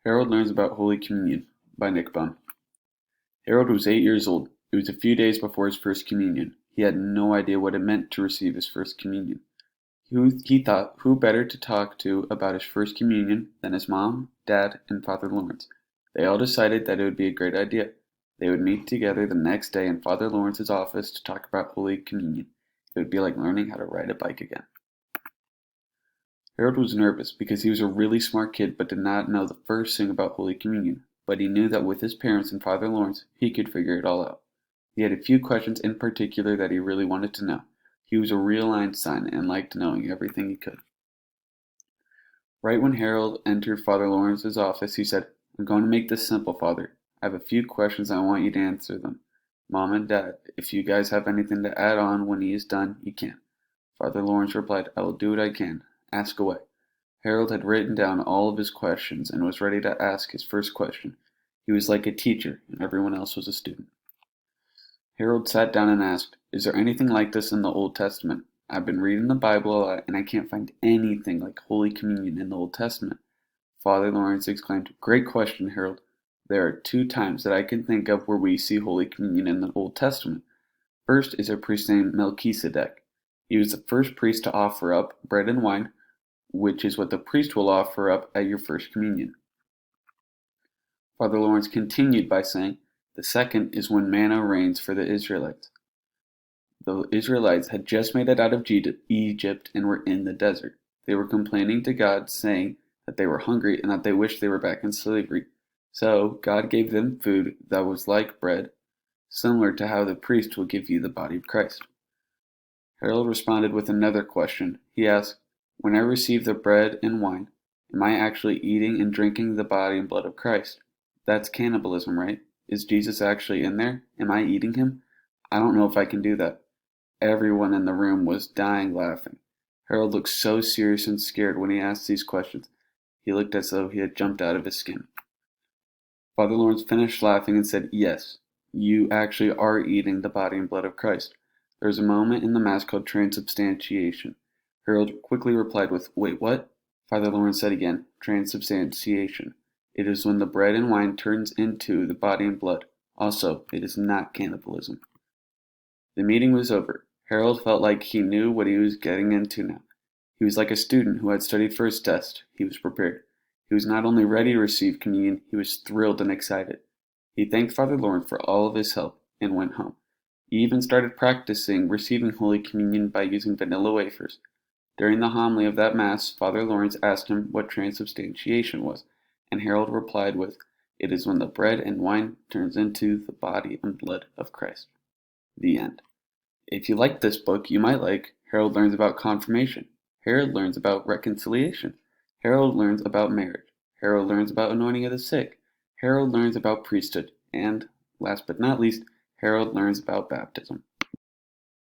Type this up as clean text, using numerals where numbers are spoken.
Harold learns about Holy Communion by Nick Bunn. Harold was 8 years old. It was a few days before his first communion. He had no idea what it meant to receive his first communion. He thought, who better to talk to about his first communion than his mom, dad, and Father Lawrence? They all decided that it would be a great idea. They would meet together the next day in Father Lawrence's office to talk about Holy Communion. It would be like learning how to ride a bike again. Harold was nervous because he was a really smart kid but did not know the first thing about Holy Communion, but he knew that with his parents and Father Lawrence, he could figure it all out. He had a few questions in particular that he really wanted to know. He was a real Einstein and liked knowing everything he could. Right when Harold entered Father Lawrence's office, he said, "I'm going to make this simple, Father. I have a few questions and I want you to answer them. Mom and Dad, if you guys have anything to add on when he is done, you can." Father Lawrence replied, "I will do what I can. Ask away." Harold had written down all of his questions and was ready to ask his first question. He was like a teacher, and everyone else was a student. Harold sat down and asked, "Is there anything like this in the Old Testament? I've been reading the Bible a lot, and I can't find anything like Holy Communion in the Old Testament." Father Lawrence exclaimed, "Great question, Harold. There are 2 times that I can think of where we see Holy Communion in the Old Testament. First is a priest named Melchizedek. He was the first priest to offer up bread and wine, which is what the priest will offer up at your first communion." Father Lawrence continued by saying, "The second is when manna rains for the Israelites. The Israelites had just made it out of Egypt and were in the desert. They were complaining to God, saying that they were hungry and that they wished they were back in slavery. So God gave them food that was like bread, similar to how the priest will give you the body of Christ." Harold responded with another question. He asked, "When I receive the bread and wine, am I actually eating and drinking the body and blood of Christ? That's cannibalism, right? Is Jesus actually in there? Am I eating him? I don't know if I can do that." Everyone in the room was dying laughing. Harold looked so serious and scared when he asked these questions. He looked as though he had jumped out of his skin. Father Lawrence finished laughing and said, "Yes, you actually are eating the body and blood of Christ. There's a moment in the Mass called transubstantiation." Harold quickly replied with, "Wait, what?" Father Lawrence said again, "Transubstantiation. It is when the bread and wine turns into the body and blood. Also, it is not cannibalism." The meeting was over. Harold felt like he knew what he was getting into now. He was like a student who had studied for his test. He was prepared. He was not only ready to receive communion, he was thrilled and excited. He thanked Father Lawrence for all of his help and went home. He even started practicing receiving Holy Communion by using vanilla wafers. During the homily of that Mass, Father Lawrence asked him what transubstantiation was, and Harold replied with, "It is when the bread and wine turns into the body and blood of Christ." The end. If you like this book, you might like Harold Learns About Confirmation, Harold Learns About Reconciliation, Harold Learns About Marriage, Harold Learns About Anointing of the Sick, Harold Learns About Priesthood, and, last but not least, Harold Learns About Baptism.